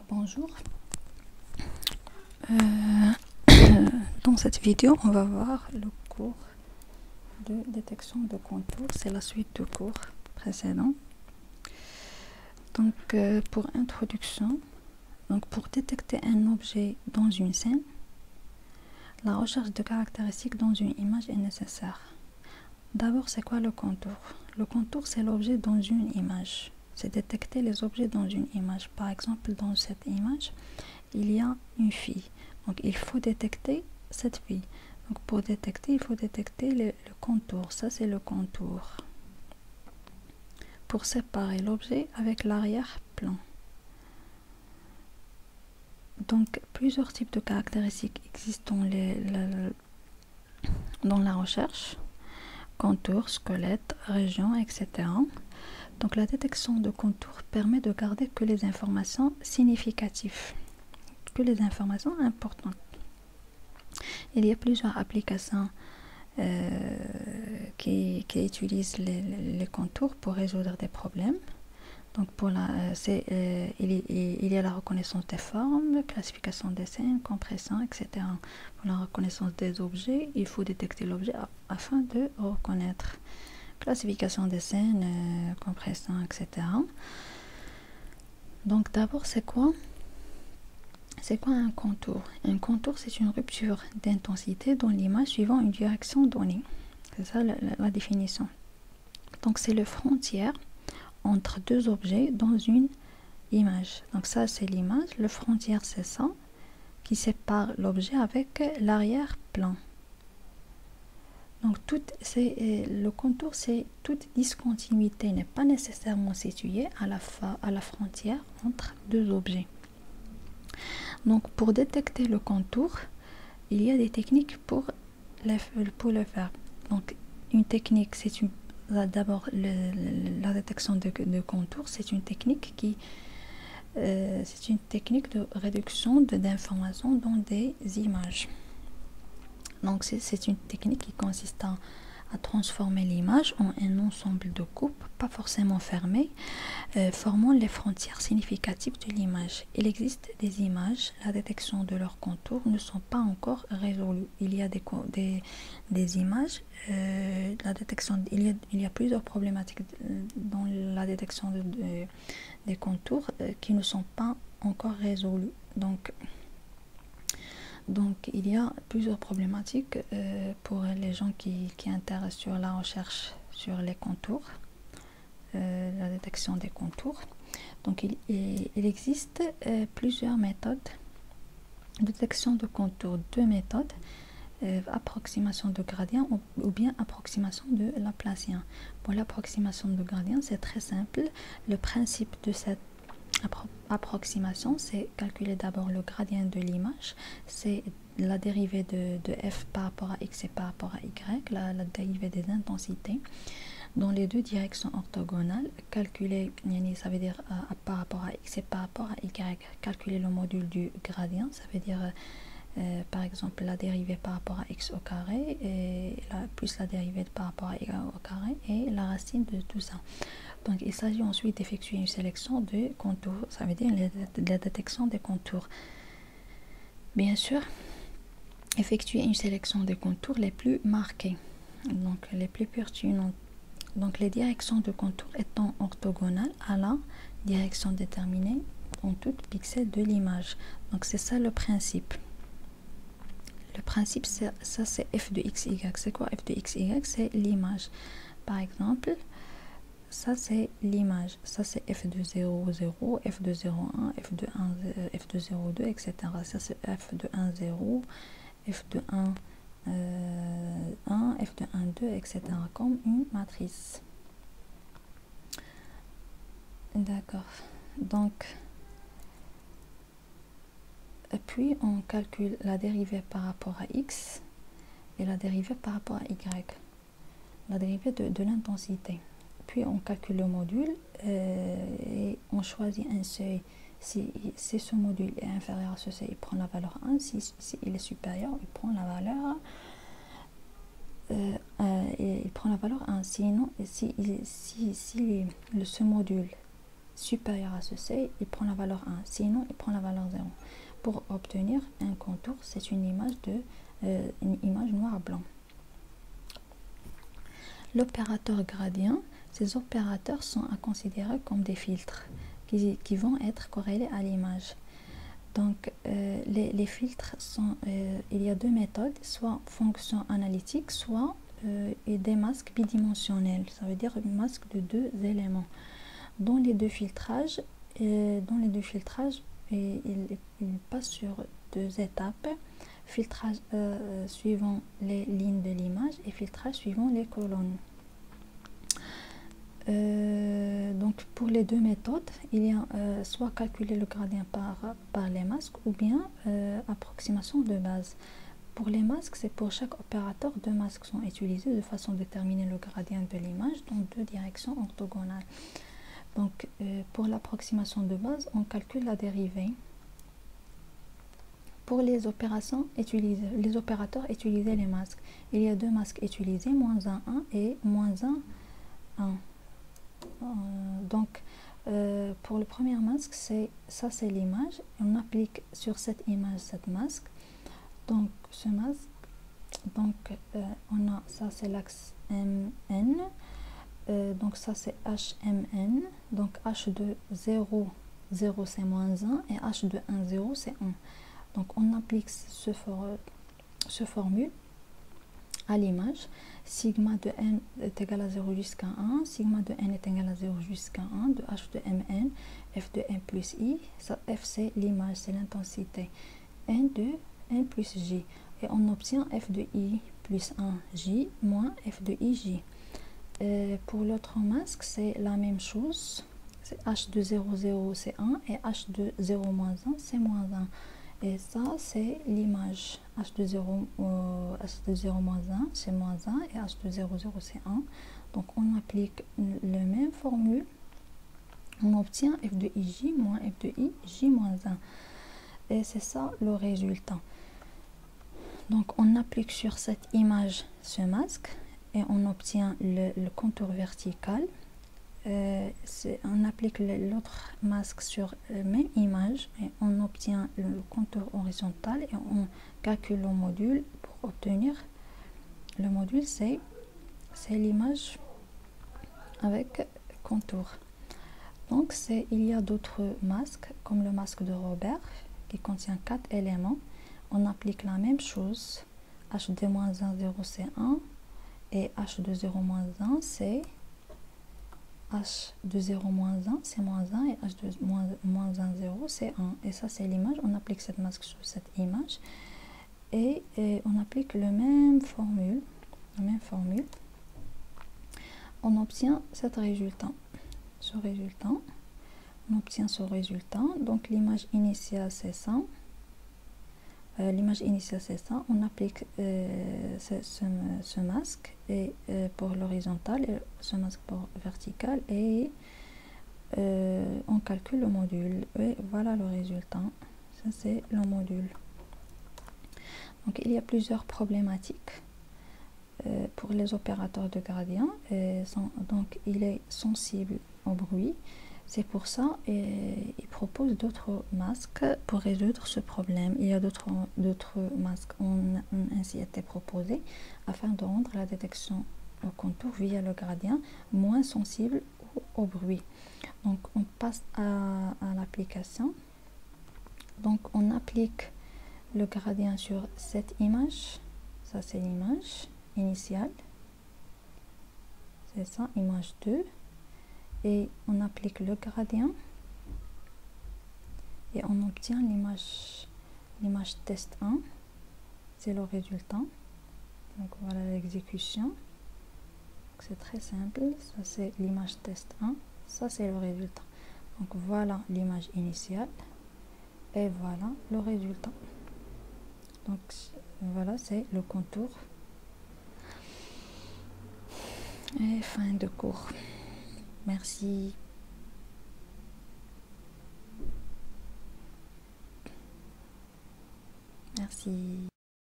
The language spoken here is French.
Bonjour. Dans cette vidéo, on va voir le cours de détection de contours. C'est la suite du cours précédent. Donc, pour introduction, pour détecter un objet dans une scène, la recherche de caractéristiques dans une image est nécessaire. D'abord, c'est quoi le contour? Le contour, c'est l'objet dans une image. C'est détecter les objets dans une image. Par exemple, dans cette image, il y a une fille. Donc, il faut détecter cette fille. Donc, pour détecter, il faut détecter le contour. Ça, c'est le contour. Pour séparer l'objet avec l'arrière-plan. Donc, plusieurs types de caractéristiques existent dans la recherche. Contour, squelette, région, etc. Donc, la détection de contours permet de garder que les informations significatives, que les informations importantes. Il y a plusieurs applications qui utilisent les contours pour résoudre des problèmes. Donc, il y a la reconnaissance des formes, classification des scènes, compression, etc. Pour la reconnaissance des objets, il faut détecter l'objet afin de reconnaître. Classification des scènes, compression, etc. Donc, d'abord, c'est quoi un contour? Un contour, c'est une rupture d'intensité dans l'image suivant une direction donnée. C'est ça la définition. Donc, c'est la frontière entre deux objets dans une image. Donc, ça, c'est l'image. La frontière, c'est ça, qui sépare l'objet avec l'arrière-plan. Donc, le contour, c'est toute discontinuité n'est pas nécessairement située à la frontière entre deux objets. Donc, pour détecter le contour, il y a des techniques pour le faire. Donc, une technique, d'abord la détection de contour, c'est une technique de réduction d'informations dans des images. Donc, c'est une technique qui consiste à transformer l'image en un ensemble de coupes, pas forcément fermées, formant les frontières significatives de l'image. Il existe des images, la détection de leurs contours ne sont pas encore résolues. Il y a des images, il y a plusieurs problématiques dans la détection des contours qui ne sont pas encore résolues. Donc, il y a plusieurs problématiques pour les gens qui intéressent sur la recherche sur les contours, la détection des contours. Donc, il existe plusieurs méthodes de détection de contours. Deux méthodes, approximation de gradient ou bien approximation de Laplacien. Pour l'approximation de gradient, c'est très simple. Le principe de cette approximation, c'est calculer d'abord le gradient de l'image, c'est la dérivée de f par rapport à x et par rapport à y, la dérivée des intensités dans les deux directions orthogonales. Calculer, ça veut dire par rapport à x et par rapport à y, calculer le module du gradient, ça veut dire par exemple la dérivée par rapport à x au carré et plus la dérivée par rapport à y au carré et la racine de tout ça. Donc, il s'agit ensuite d'effectuer une sélection de contours, ça veut dire la détection des contours. Bien sûr, effectuer une sélection des contours les plus marqués, donc les plus pertinents. Donc, les directions de contours étant orthogonales à la direction déterminée dans tout pixel de l'image. Donc, c'est ça le principe. Le principe, ça c'est f de x, y. C'est quoi f de x, y? C'est l'image. Par exemple, ça c'est l'image, ça c'est f de 0, 0, f de 0, 1, f de 1, f de 0, 2, etc. Ça c'est f de 1, 0, f de 1, 1, f de 1, 2, etc. comme une matrice. D'accord. Donc, et puis on calcule la dérivée par rapport à x et la dérivée par rapport à y, la dérivée de l'intensité. Puis on calcule le module et on choisit un seuil. Si ce module est inférieur à ce seuil, il prend la valeur 1. Si il est supérieur, il prend la valeur il prend la valeur 1. Sinon, si ce module supérieur à ce seuil, il prend la valeur 1, sinon il prend la valeur 0. Pour obtenir un contour, c'est une image noir-blanc. L'opérateur gradient, ces opérateurs sont à considérer comme des filtres qui vont être corrélés à l'image. Donc les filtres sont, il y a deux méthodes, soit fonction analytique, soit et des masques bidimensionnels, ça veut dire une masque de deux éléments. Dans les deux filtrages, il passe sur deux étapes, filtrage suivant les lignes de l'image et filtrage suivant les colonnes. Donc pour les deux méthodes, il y a soit calculer le gradient par les masques ou bien approximation de base. Pour les masques, c'est pour chaque opérateur, deux masques sont utilisés de façon à déterminer le gradient de l'image dans deux directions orthogonales. Donc pour l'approximation de base, on calcule la dérivée. Pour les opérateurs, utiliser les masques. Il y a deux masques utilisés, -1, 1 et -1, 1. Donc pour le premier masque, c'est l'image. On applique sur cette image cette masque. Donc ce masque, on a ça, c'est l'axe MN. Donc ça c'est HMN, donc H de 0, 0 c'est -1 et H de 1, 0 c'est 1. Donc on applique ce formule à l'image. Sigma de n est égal à 0 jusqu'à 1, sigma de n est égal à 0 jusqu'à 1, de H de Mn, F de n plus I, ça, F c'est l'image, c'est l'intensité, N de n plus J, et on obtient F de I plus 1 J moins F de IJ. Pour l'autre masque, c'est la même chose. C'est H de 0, 0, c'est 1. Et H de 0, moins 1, c'est moins 1. Et ça, c'est l'image. H de 0, moins 1, c'est moins 1. Et H de 0, 0, c'est 1. Donc, on applique la même formule. On obtient F de IJ moins F de IJ moins 1. Et c'est ça le résultat. Donc, on applique sur cette image ce masque. Et on obtient le contour vertical. On applique l'autre masque sur la même image et on obtient le contour horizontal et on calcule le module pour obtenir le module. C'est l'image avec contour. Donc il y a d'autres masques comme le masque de Robert qui contient 4 éléments. On applique la même chose. H de moins 1, 0 c'est 1. Et H de 0 moins 1 c'est H de 0 moins 1 c'est moins 1 et H de moins 1 0 c'est 1. Et ça c'est l'image, on applique cette masque sur cette image et on applique la même formule, on obtient ce résultat. On obtient ce résultat, donc l'image initiale c'est ça. L'image initiale c'est ça, on applique ce masque et pour l'horizontal et ce masque pour vertical et on calcule le module et voilà le résultat. Ça c'est le module. Donc il y a plusieurs problématiques pour les opérateurs de gradient. Donc il est sensible au bruit. C'est pour ça il propose d'autres masques pour résoudre ce problème. Il y a d'autres masques ont ainsi été proposés afin de rendre la détection au contour via le gradient moins sensible au bruit. Donc on passe à l'application. Donc on applique le gradient sur cette image. Ça c'est l'image initiale. C'est ça, image 2. Et on applique le gradient et on obtient l'image test 1, c'est le résultat. Donc voilà l'exécution, c'est très simple. Ça c'est l'image test 1, ça c'est le résultat. Donc voilà l'image initiale et voilà le résultat. Donc voilà, c'est le contour et fin de cours. Merci. Merci.